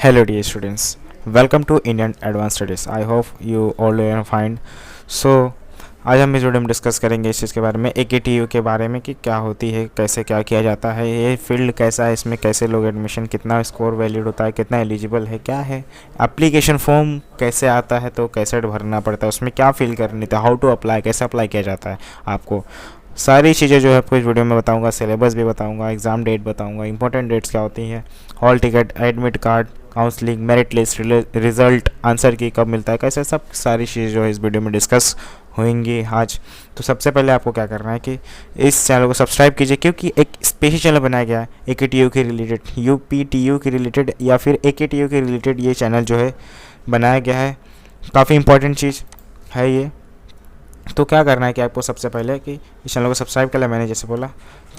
Hello dear students, welcome to Indian Advanced Studies. I hope you all are fine. So आज हम इस video में discuss करेंगे इस चीज़ के बारे में AKTU के बारे में कि क्या होती है, कैसे क्या किया जाता है, ये फील्ड कैसा है, इसमें कैसे लोग एडमिशन, कितना स्कोर वैलिड होता है, कितना एलिजिबल है, क्या है एप्लीकेशन फॉर्म कैसे आता है, तो कैसे भरना पड़ता है, उसमें क्या फिल करनी था, हाउ टू अप्लाई, कैसे अप्लाई किया जाता है, आपको सारी चीज़ें जो है आपको इस वीडियो में बताऊंगा। सिलेबस भी बताऊंगा, एग्ज़ाम डेट बताऊंगा, इंपॉर्टेंट डेट्स क्या होती हैं, hall ticket, admit card, counselling, merit list, result, answer की कब मिलता है, कैसे सब सारी चीज़ें जो है इस वीडियो में डिस्कस होंगी आज। तो सबसे पहले आपको क्या करना है कि इस चैनल को सब्सक्राइब कीजिए, क्योंकि एक स्पेशल चैनल बनाया गया है AKTU के रिलेटेड, UPTU के रिलेटेड या फिर AKTU के रिलेटेड ये चैनल जो है बनाया गया है। काफ़ी इंपॉर्टेंट चीज़ है ये। तो क्या करना है कि आपको सबसे पहले कि इस चैनल को सब्सक्राइब कर लिया मैंने जैसे बोला,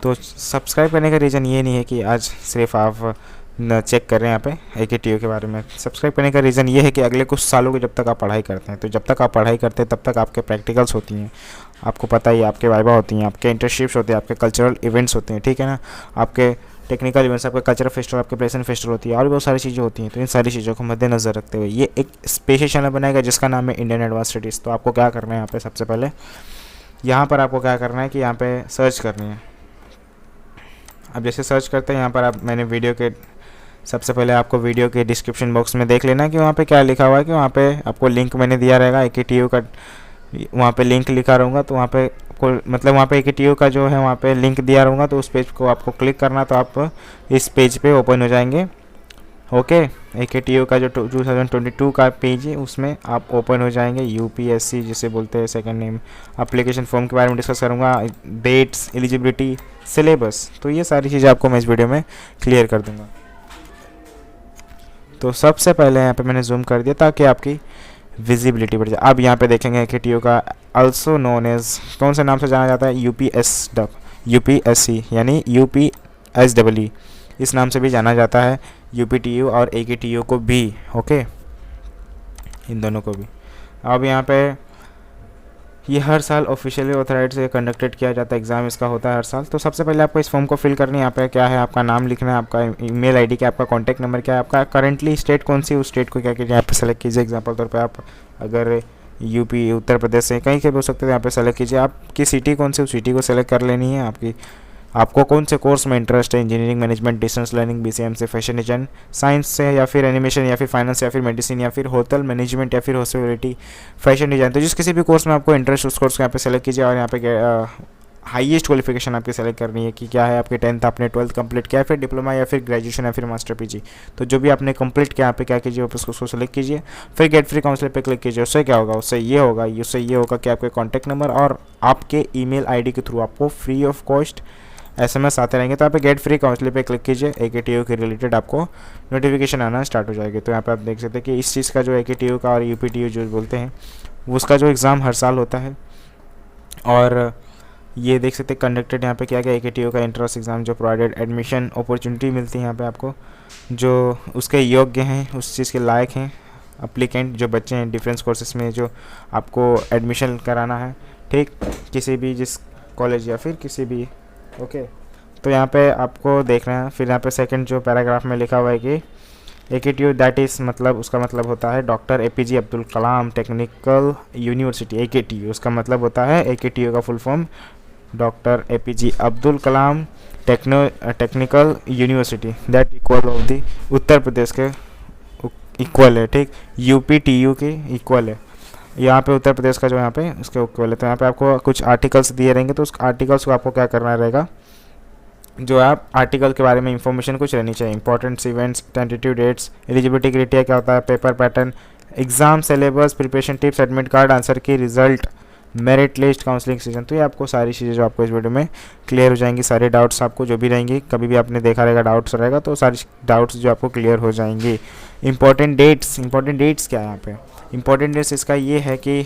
तो सब्सक्राइब करने का रीज़न ये नहीं है कि आज सिर्फ आप चेक कर रहे हैं यहाँ पे AKTU के बारे में। सब्सक्राइब करने का रीज़न ये है कि अगले कुछ सालों के जब तक आप पढ़ाई करते हैं, तो जब तक आप पढ़ाई करते हैं तब तक आपके प्रैक्टिकल्स होती हैं, आपको पता ही है, आपके वाइवा होती हैं, आपके इंटर्नशिप्स होते हैं, आपके कल्चरल इवेंट्स होते हैं, ठीक है ना, आपके टेक्निकल इवेंट्स, आपके कल्चरल फेस्टिवल, आपके प्लेसमेंट फेस्टिवल होती है, और भी बहुत सारी चीज़ें होती हैं। तो इन सारी चीज़ों को मद्देनज़र रखते हुए ये एक स्पेशल चैनल बनाएगा जिसका नाम है इंडियन एडवांस स्टडीज़। तो आपको क्या करना है यहाँ पे, सबसे पहले यहाँ पर आपको क्या करना है कि यहाँ पे सर्च करनी है। अब जैसे सर्च करते हैं यहाँ पर आप, मैंने वीडियो के सबसे पहले आपको वीडियो के डिस्क्रिप्शन बॉक्स में देख लेना कि वहाँ पे क्या लिखा हुआ है, कि वहाँ पे आपको लिंक मैंने दिया रहेगा AKTU का, वहाँ पे लिंक लिखा रहूँगा, तो वहाँ पे मतलब वहाँ पे AKTU का जो है वहाँ पे लिंक दिया रहूँगा, तो उस पेज को आपको क्लिक करना, तो आप इस पेज पे ओपन हो जाएंगे। ओके, AKTU का जो 2022 का पेज है उसमें आप ओपन हो जाएंगे। UPSC जिसे बोलते हैं सेकंड नेम, एप्लीकेशन फॉर्म के बारे में डिस्कस करूँगा, डेट्स, एलिजिबिलिटी, सिलेबस, तो ये सारी चीज़ें आपको मैं इस वीडियो में क्लियर कर दूँगा। तो सबसे पहले यहाँ पे मैंने जूम कर दिया ताकि आपकी विजिबिलिटी बढ़ जाए। अब यहाँ पे देखेंगे AKTU का अल्सो नोन एज कौन से नाम से जाना जाता है, UPSC यानी UPSEE, इस नाम से भी जाना जाता है, UPTU और AKTU को भी। ओके, इन दोनों को भी। अब यहाँ पे ये हर साल ऑफिशियली ऑथराइज से कंडक्टेड किया जाता है, एग्ज़ाम इसका होता है हर साल। तो सबसे पहले आपको इस फॉर्म को फिल करनी है। यहाँ पे क्या है, आपका नाम लिखना है, आपका ईमेल आईडी क्या, आपका कॉन्टैक्ट नंबर क्या है, आपका करंटली स्टेट कौन सी, उस स्टेट को क्या कीजिए यहाँ पे सेलेक्ट कीजिए। एग्जाम्पल तौर पे आप अगर यूपी उत्तर प्रदेश से कहीं के भी हो सकते हैं, यहाँ पे सेलेक्ट कीजिए। आपकी सिटी कौन सी, उस सिटी को सेलेक्ट कर लेनी है। आपको कौन से कोर्स में इंटरेस्ट है, engineering, management, distance learning, BCM से, फैशन डिजाइन, साइंस से, या फिर एनिमेशन, या फिर फाइनेंस, या फिर मेडिसिन, या फिर होटल मैनेजमेंट, या फिर हॉस्पिटैलिटी, फैशन डिजाइन। तो जिस किसी भी कोर्स में आपको इंटरेस्ट, उस कोर्स को यहाँ पे सेलेक्ट कीजिए। और यहाँ पे हाईएस्ट क्वालिफिकेशन आपकी सेलेक्ट करनी है कि क्या है, आपके 10th आपने 12th कंप्लीट किया, फिर डिप्लोमा, या फिर ग्रेजुएशन, या फिर मास्टर PG। तो जो भी आपने कंप्लीट किया, यहाँ पे क्या कीजिए, उसको सेलेक्ट कीजिए, फिर गेट फ्री काउंसलिंग पे क्लिक कीजिए। उससे क्या होगा, उससे ये होगा कि आपके कॉन्टैक्ट नंबर और आपके ईमेल आईडी के थ्रू आपको फ्री ऑफ कॉस्ट SMS आते रहेंगे। तो यहाँ पे गेट फ्री काउंसलिंग पे क्लिक कीजिए, AKTU के रिलेटेड आपको नोटिफिकेशन आना स्टार्ट हो जाएगी। तो यहाँ पे आप देख सकते हैं कि इस चीज़ का जो AKTU का और UPTU जो बोलते हैं, उसका जो एग्ज़ाम हर साल होता है। और ये देख सकते हैं कंडक्टेड यहाँ पे क्या क्या AKTU का एंट्रेंस एग्ज़ाम जो प्रोवाइडेड एडमिशन अपॉर्चुनिटी मिलती है यहाँ पे आपको, जो उसके योग्य हैं, उस चीज़ के लायक हैं अप्लीकेंट, जो बच्चे हैं डिफरेंस कोर्सेज में जो आपको एडमिशन कराना है, ठीक, किसी भी जिस कॉलेज या फिर किसी भी। ओके, तो यहाँ पे आपको देखना है। फिर यहाँ पे सेकंड जो पैराग्राफ में लिखा हुआ है कि AKTU दैट इज़, मतलब उसका मतलब होता है doctor APJ Abdul Kalam technical university. AKTU उसका मतलब होता है, AKTU का full form doctor APJ Abdul Kalam technical university, that equal of the Uttar Pradesh के इक्वल है, ठीक, UPTU के इक्वल है। यहाँ पे उत्तर प्रदेश का जो यहाँ पे उसके इक्वल है। तो यहाँ पे आपको कुछ आर्टिकल्स दिए रहेंगे, तो उस आर्टिकल्स को आपको क्या करना रहेगा, जो आप आर्टिकल के बारे में इंफॉर्मेशन कुछ रहनी चाहिए, importants, events, tentative dates, eligibility criteria क्या होता है, paper pattern, exam syllabus, preparation tips, admit card, answer key, result, merit list, counselling season. तो ये आपको सारी चीज़ें जो आपको इस वीडियो में क्लियर हो जाएंगी, सारे डाउट्स आपको जो भी रहेंगी, कभी भी आपने देखा रहेगा डाउट्स रहेगा, तो सारी डाउट्स जो आपको क्लियर हो जाएंगी। इंपॉर्टेंट डेट्स क्या है यहाँ पे, इंपॉर्टेंट डेट्स इसका ये है कि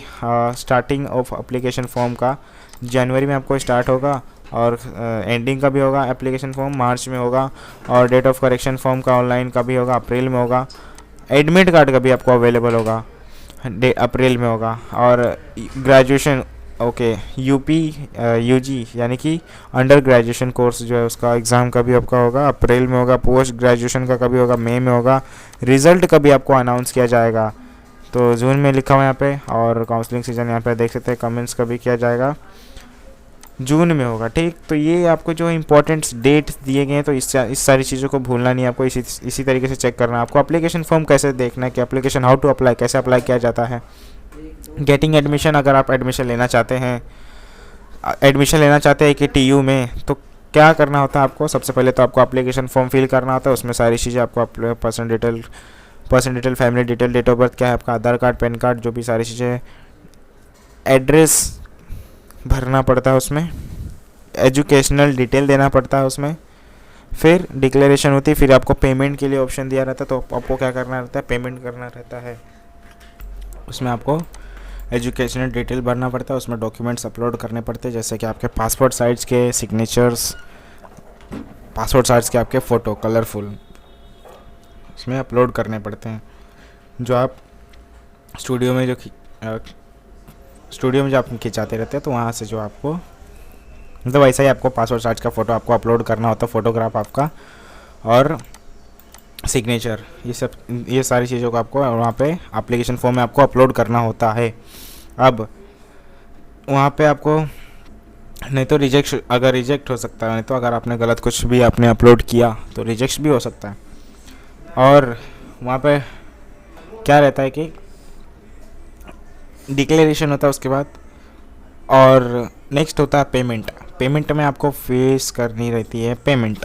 स्टार्टिंग ऑफ एप्लीकेशन फॉर्म का जनवरी में आपको स्टार्ट होगा, और एंडिंग का भी होगा एप्लीकेशन फॉर्म मार्च में होगा, और डेट ऑफ करेक्शन फॉर्म का ऑनलाइन का भी होगा अप्रैल में होगा, एडमिट कार्ड का भी आपको अवेलेबल होगा अप्रैल में होगा, और ग्रेजुएशन ओके, यूपी यूजी यानी कि अंडर ग्रेजुएशन कोर्स जो है उसका एग्ज़ाम कभी आपका होगा अप्रैल में होगा, पोस्ट ग्रेजुएशन का कभी होगा मई में होगा, रिज़ल्ट कभी आपको अनाउंस किया जाएगा तो जून में लिखा हुआ है यहाँ पे, और काउंसलिंग सीजन यहाँ पे देख सकते हैं कमेंट्स कभी किया जाएगा जून में होगा। ठीक, तो ये आपको जो इंपॉर्टेंट डेट्स दिए गए हैं तो इस सारी चीज़ों को भूलना नहीं, आपको इसी तरीके से चेक करना है। आपको एप्लीकेशन फॉर्म कैसे देखना है कि एप्लीकेशन हाउ टू अप्लाई, कैसे अप्लाई किया जाता है। गेटिंग एडमिशन, अगर आप एडमिशन लेना चाहते हैं कि टीयू में, तो क्या करना होता है आपको, सबसे पहले तो आपको एप्लीकेशन फॉर्म फिल करना होता है। उसमें सारी चीज़ें आपको personal detail, family detail, date of birth क्या है आपका, आधार कार्ड, पैन कार्ड, जो भी सारी चीज़ें, एड्रेस भरना पड़ता है उसमें, एजुकेशनल डिटेल देना पड़ता है उसमें, फिर डिक्लेरेशन होती है, फिर आपको पेमेंट के लिए ऑप्शन दिया रहता है तो आपको क्या करना रहता है, पेमेंट करना रहता है। उसमें आपको एजुकेशनल डिटेल भरना पड़ता है, उसमें डॉक्यूमेंट्स अपलोड करने पड़ते हैं जैसे कि आपके पासपोर्ट साइज़ के सिग्नेचर्स, पासपोर्ट साइज़ के आपके फ़ोटो कलरफुल उसमें अपलोड करने पड़ते हैं, जो आप स्टूडियो में जो आप खिंचाते रहते हैं तो वहाँ से जो आपको मतलब वैसा ही आपको पासपोर्ट साइज का फ़ोटो आपको अपलोड करना होता है, फ़ोटोग्राफ आपका और सिग्नेचर, ये सारी चीज़ों को आपको वहाँ पे एप्लीकेशन फॉर्म में आपको अपलोड करना होता है। अब वहाँ पे आपको नहीं तो रिजेक्ट हो सकता है, नहीं तो अगर आपने गलत कुछ भी आपने अपलोड किया तो रिजेक्ट भी हो सकता है। और वहाँ पे क्या रहता है कि डिक्लेरेशन होता है उसके बाद, और नेक्स्ट होता है पेमेंट में आपको फीस करनी रहती है पेमेंट।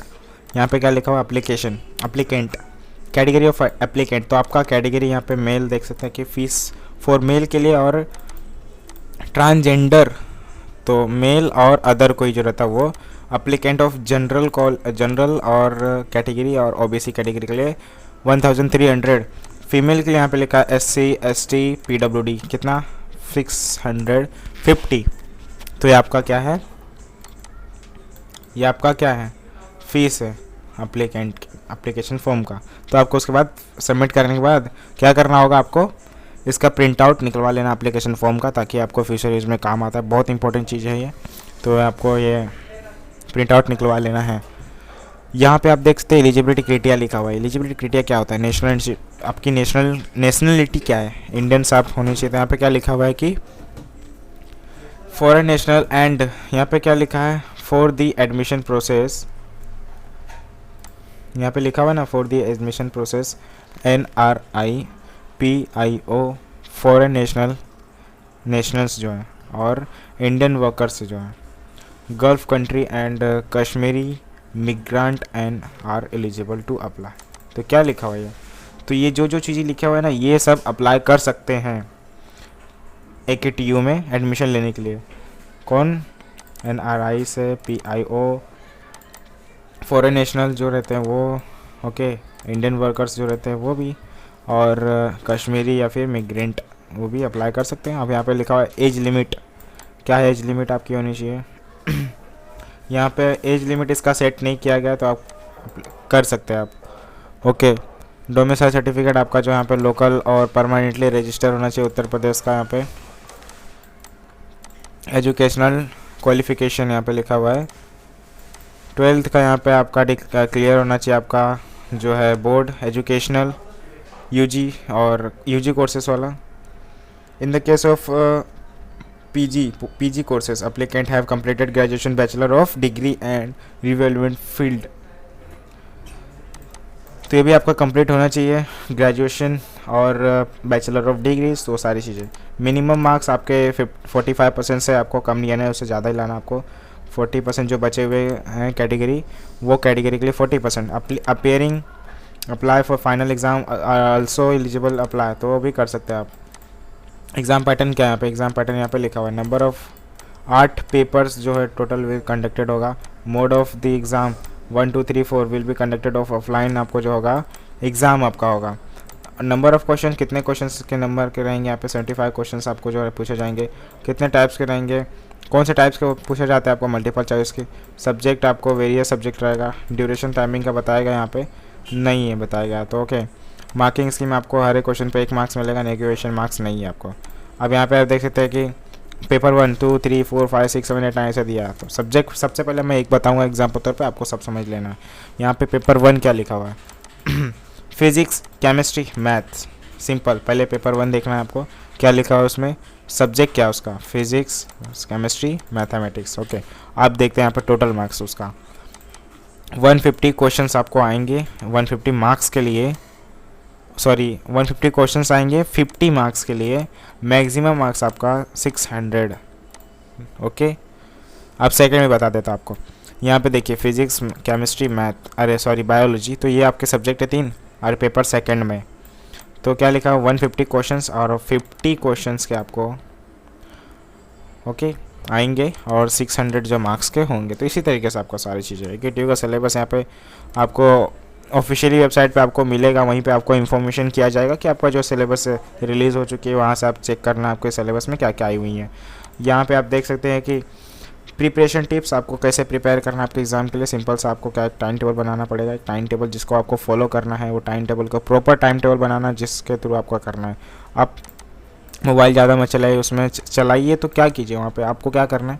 यहाँ पे क्या लिखा हुआ, एप्लीकेंट, कैटेगरी ऑफ एप्लीकेंट, तो आपका कैटेगरी यहाँ पे मेल देख सकते हैं कि फ़ीस फॉर मेल के लिए, और ट्रांसजेंडर तो मेल और अदर कोई जो रहता है वो एप्लीकेंट ऑफ जनरल और कैटेगरी और ओबीसी कैटेगरी के लिए 1300, फीमेल के लिए यहाँ पे लिखा SC ST PWD कितना 650। तो ये आपका क्या है, फीस है एप्लीकेशन फॉर्म का। तो आपको उसके बाद सबमिट करने के बाद क्या करना होगा, आपको इसका प्रिंट आउट निकलवा लेना एप्लीकेशन फॉर्म का, ताकि आपको फ्यूचर यूज़ में काम आता है। बहुत इंपॉर्टेंट चीज़ है ये, तो आपको ये प्रिंट आउट निकलवा लेना है। यहाँ पे आप देख सकते हैं एलिजिबिलिटी क्राइटेरिया लिखा हुआ है। एलिजिबिलिटी क्राइटेरिया क्या होता है, आपकी नेशनलिटी क्या है, इंडियंस आप होने चाहिए। तो यहाँ पे क्या लिखा हुआ है कि फॉरेन नेशनल, एंड यहाँ पे क्या लिखा है, फॉर द एडमिशन प्रोसेस, यहाँ पे लिखा हुआ है ना for the admission process NRI PIO, foreign nationals जो हैं और इंडियन वर्कर्स जो हैं, gulf country and Kashmiri migrant and are eligible to apply. तो क्या लिखा हुआ है, तो ये जो चीज़ें लिखा हुआ है ना, ये सब अप्लाई कर सकते हैं AKTU में एडमिशन लेने के लिए। कौन, NRI से PIO, फॉरेन नेशनल जो रहते हैं वो, ओके, इंडियन वर्कर्स जो रहते हैं वो भी, और कश्मीरी या फिर मिग्रेंट वो भी अप्लाई कर सकते हैं। अब यहाँ पे लिखा हुआ है एज लिमिट, क्या है एज लिमिट आपकी होनी चाहिए यहाँ पे एज लिमिट इसका सेट नहीं किया गया तो आप कर सकते हैं आप। ओके, डोमिसाइल सर्टिफिकेट आपका जो यहाँ पे लोकल और परमानेंटली रजिस्टर होना चाहिए उत्तर प्रदेश का। यहाँ पे एजुकेशनल क्वालिफिकेशन यहाँ पे लिखा हुआ है 12th का यहाँ पे आपका क्लियर होना चाहिए, आपका जो है बोर्ड एजुकेशनल UG और UG कोर्सेस वाला। In the case of PG courses, applicant have completed graduation, bachelor of degree and relevant field। तो ये भी आपका कंप्लीट होना चाहिए, ग्रेजुएशन और बैचलर ऑफ डिग्री, तो सारी चीज़ें। मिनिमम मार्क्स आपके 45% से आपको कम नहीं आना है, उससे ज़्यादा ही लाना आपको। 40% जो बचे हुए हैं कैटेगरी, वो कैटेगरी के लिए 40%। Appearing apply for final exam also eligible apply, तो वो भी कर सकते हैं आप। एग्ज़ाम पैटर्न क्या है यहाँ पे, एग्ज़ाम पैटर्न यहाँ पे लिखा हुआ है, नंबर ऑफ 8 पेपर्स जो है टोटल विल कंडक्टेड होगा। Mode of the exam 1 2 3 4 will be conducted of offline, आपको जो होगा एग्ज़ाम आपका होगा। नंबर ऑफ क्वेश्चन, कितने क्वेश्चन के नंबर के रहेंगे यहाँ पे 75 क्वेश्चन आपको जो है पूछे जाएंगे। कितने टाइप्स के रहेंगे, कौन से टाइप्स के पूछे जाते हैं आपको, मल्टीपल चॉइस के। सब्जेक्ट आपको वेरियस सब्जेक्ट रहेगा। ड्यूरेशन टाइमिंग का बताएगा यहाँ पे नहीं है बताएगा, तो ओके। मार्किंग स्कीम आपको हर एक क्वेश्चन पे 1 मार्क्स मिलेगा, नेगेटिवेशन मार्क्स नहीं है आपको। अब यहाँ पे आप देख सकते हैं कि पेपर 1 2 3 4 5 6 7 8 9 ऐसे दिया। तो सब्जेक्ट सबसे पहले मैं एक बताऊंगा एग्जाम्पल तौर पे, आपको सब समझ लेना है। यहाँ पे पेपर 1 क्या लिखा हुआ है फिजिक्स, केमिस्ट्री, मैथ्स। सिंपल, पहले पेपर 1 देखना है आपको क्या लिखा हुआ है उसमें, सब्जेक्ट क्या है उसका, फिजिक्स, केमिस्ट्री, मैथमेटिक्स। ओके, आप देखते हैं यहाँ पे टोटल मार्क्स उसका 150 क्वेश्चंस आपको आएंगे 150 मार्क्स के लिए, सॉरी 150 क्वेश्चंस आएंगे 50 मार्क्स के लिए, मैक्सिमम मार्क्स आपका 600। ओके, अब सेकंड में बता देता आपको। यहाँ पे देखिए फिजिक्स, केमिस्ट्री, मैथ, अरे सॉरी बायोलॉजी, तो ये आपके सब्जेक्ट है 3 और पेपर सेकंड में तो क्या लिखा है 150 क्वेश्चंस और 50 क्वेश्चंस के आपको ओके आएंगे और 600 जो मार्क्स के होंगे। तो इसी तरीके से आपको सारी चीज़ें KTU का सिलेबस यहाँ पे आपको ऑफिशियली वेबसाइट पे आपको मिलेगा, वहीं पे आपको इन्फॉर्मेशन किया जाएगा कि आपका जो सिलेबस रिलीज़ हो चुकी है वहाँ से आप चेक करना आपके सिलेबस में क्या क्या आई हुई हैं। यहाँ पे आप देख सकते हैं कि प्रिपरेशन टिप्स, आपको कैसे प्रिपेयर करना है आपके एग्ज़ाम के लिए। सिंपल सा आपको क्या टाइम टेबल बनाना पड़ेगा, टाइम टेबल जिसको आपको फॉलो करना है, वो टाइम टेबल को प्रॉपर टाइम टेबल बनाना जिसके थ्रू आपको करना है। आप मोबाइल ज़्यादा मत चलाइए, उसमें चलाइए तो क्या कीजिए, वहाँ पे आपको क्या करना है,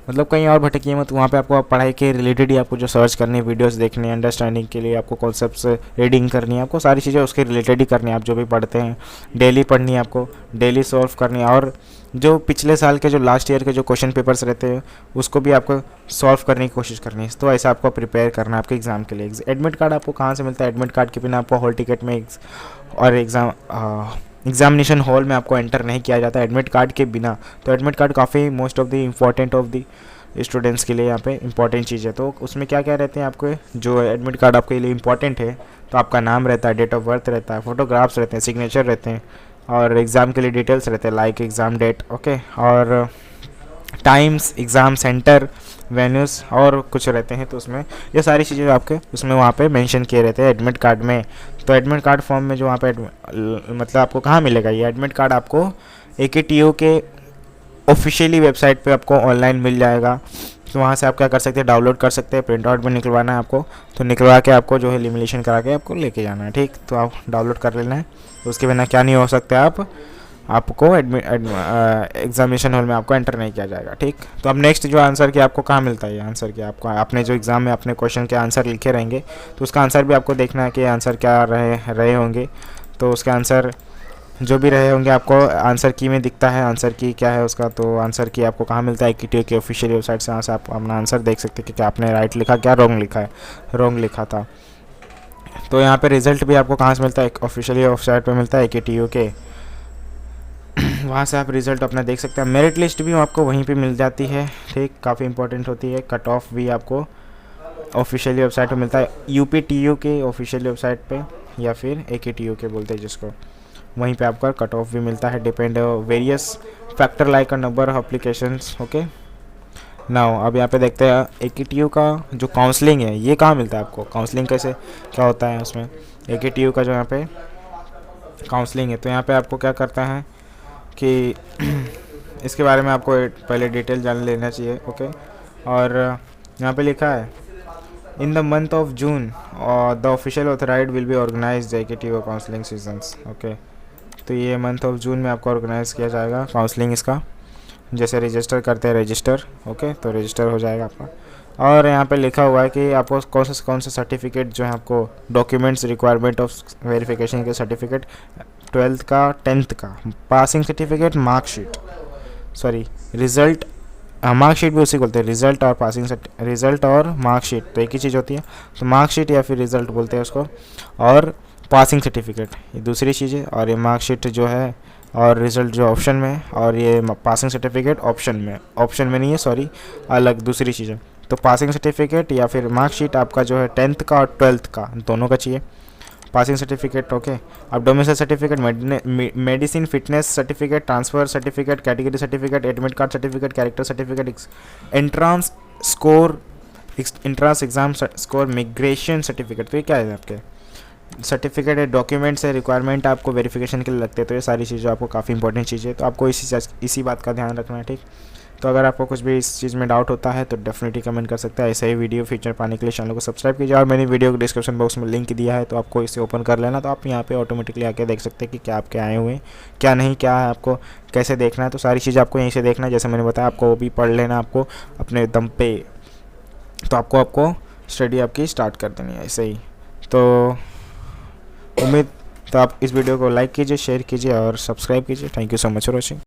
मतलब कहीं और भटकिए मत। वहाँ पे आपको पढ़ाई के रिलेटेड ही आपको जो सर्च करनी है, वीडियोस देखनी है, अंडरस्टैंडिंग के लिए आपको कॉन्सेप्ट्स रीडिंग करनी है, आपको सारी चीज़ें उसके रिलेटेड ही करनी है। आप जो भी पढ़ते हैं डेली पढ़नी है, आपको डेली सॉल्व करनी है, और जो पिछले साल के जो लास्ट ईयर के जो क्वेश्चन पेपर्स रहते हैं उसको भी आपको सॉल्व करने की कोशिश करनी है। तो ऐसा आपको प्रिपेयर करना है आपके एग्ज़ाम के लिए। एडमिट कार्ड आपको कहाँ से मिलता है, एडमिट कार्ड के बिना आपको हॉल टिकट में और एग्जामिनेशन हॉल में आपको एंटर नहीं किया जाता एडमिट कार्ड के बिना। तो एडमिट कार्ड काफ़ी most of the important of the students के लिए यहाँ पे इंपॉर्टेंट चीज़ है। तो उसमें क्या क्या रहते हैं आपके, जो एडमिट कार्ड आपके लिए इंपॉर्टेंट है तो आपका नाम रहता है, डेट ऑफ बर्थ रहता है, फोटोग्राफ्स रहते हैं, सिग्नेचर रहते हैं, और एग्ज़ाम के लिए डिटेल्स रहते हैं लाइक एग्ज़ाम डेट, ओके, और टाइम्स, एग्ज़ाम सेंटर, वेन्यूज़ और कुछ रहते हैं। तो उसमें ये सारी चीज़ें आपके उसमें वहाँ पे मेंशन किए रहते हैं एडमिट कार्ड में। तो एडमिट कार्ड फॉर्म में जो वहाँ पे मतलब आपको कहाँ मिलेगा ये एडमिट कार्ड, आपको AKTU के ऑफिशियली वेबसाइट पे आपको ऑनलाइन मिल जाएगा। तो वहाँ से आप क्या कर सकते हैं, डाउनलोड कर सकते हैं, प्रिंट आउट भी निकलवाना है आपको तो निकलवा के आपको जो है लेमिनेशन करा के आपको लेके जाना है, ठीक। तो आप डाउनलोड कर लेना है, उसके बिना क्या नहीं हो सकता, आपको एग्जामिनेशन हॉल में आपको एंटर नहीं किया जाएगा, ठीक। तो अब नेक्स्ट जो आंसर की आपको कहाँ मिलता है, आंसर की आपको आपने जो एग्ज़ाम में अपने क्वेश्चन के आंसर लिखे रहेंगे तो उसका आंसर भी आपको देखना है कि आंसर क्या रहे होंगे। तो उसके आंसर जो भी रहे होंगे आपको आंसर की में दिखता है, आंसर की क्या है उसका। तो आंसर की आपको कहाँ मिलता है, AKTU की ऑफिशियल वेबसाइट से। यहाँ से आप अपना आंसर देख सकते हैं कि क्या आपने राइट लिखा, क्या रॉन्ग लिखा है, रॉन्ग लिखा था। तो यहाँ पे रिजल्ट भी आपको कहाँ से मिलता है, ऑफिशियली वेबसाइट पे मिलता है AKTU के, वहाँ से आप रिज़ल्ट अपना देख सकते हैं। मेरिट लिस्ट भी आपको वहीं पे मिल जाती है, ठीक, काफ़ी इंपॉर्टेंट होती है। कट ऑफ भी आपको ऑफिशियली वेबसाइट पे मिलता है, UPTU के ऑफिशियल वेबसाइट पे, या फिर AKTU के बोलते हैं जिसको, वहीं पे आपका कट ऑफ भी मिलता है। Depend various factor like a number of applications, okay. Now अब यहाँ पे देखते हैं AKTU का जो काउंसलिंग है ये कहाँ मिलता है आपको, काउंसलिंग कैसे क्या होता है उसमें। AKTU का जो यहाँ पे काउंसलिंग है तो यहाँ पे आपको क्या करता है कि इसके बारे में आपको पहले डिटेल जान लेना चाहिए, ओके। और यहाँ पे लिखा है in the month of June the official authorised will be organised AKTU counselling sessions, okay. तो ये मंथ ऑफ जून में आपको ऑर्गेनाइज किया जाएगा काउंसलिंग इसका। जैसे रजिस्टर करते हैं रजिस्टर, ओके, तो रजिस्टर हो जाएगा आपका। और यहाँ पे लिखा हुआ है कि आपको कौन से सर्टिफिकेट जो है आपको डॉक्यूमेंट्स रिक्वायरमेंट ऑफ वेरिफिकेशन के सर्टिफिकेट 12th का 10th का passing certificate, marksheet, sorry result, marksheet भी उसी को बोलते हैं, रिज़ल्ट और पासिंग रिज़ल्ट और मार्कशीट तो एक ही चीज़ होती है। तो मार्कशीट या फिर रिज़ल्ट बोलते हैं उसको, और पासिंग सर्टिफिकेट ये दूसरी चीज़ है, और ये मार्कशीट जो है और रिज़ल्ट जो ऑप्शन में है, और ये पासिंग सर्टिफिकेट ऑप्शन में नहीं है, सॉरी, अलग दूसरी चीज़ है। तो पासिंग सर्टिफिकेट या फिर मार्कशीट आपका जो है 10th का और 12th का दोनों का चाहिए, पासिंग सर्टिफिकेट, ओके। अब domicile certificate, medicine fitness certificate, transfer certificate, category certificate, admit card certificate, character certificate, entrance score, entrance exam score, migration certificate. तो ये क्या है आपके सर्टिफिकेट है, डॉक्यूमेंट्स है, रिक्वायरमेंट आपको वेरिफिकेशन के लिए लगते हैं। तो ये सारी चीज़ें आपको काफ़ी इंपॉर्टेंट चीज़ें है, तो आपको इसी बात का ध्यान रखना है, ठीक। तो अगर आपको कुछ भी इस चीज़ में डाउट होता है तो डेफिनेटली कमेंट कर सकते हैं। ऐसे ही वीडियो फीचर पाने के लिए चैनल को सब्सक्राइब कीजिए, और मैंने वीडियो को डिस्क्रिप्शन बॉक्स में लिंक दिया है, तो आपको इसे ओपन कर लेना, तो आप यहाँ पे ऑटोमेटिकली आके देख सकते हैं कि क्या आपके आए हुए हैं, क्या नहीं, क्या है, आपको कैसे देखना है। तो सारी चीज़ आपको यहीं से देखना है, जैसे मैंने बताया आपको वो भी पढ़ लेना आपको अपने दम पे, तो आपको स्टडी आपकी स्टार्ट कर देनी है ऐसे ही। तो उम्मीद, तो आप इस वीडियो को लाइक कीजिए, शेयर कीजिए और सब्सक्राइब कीजिए। Thank you so much for watching.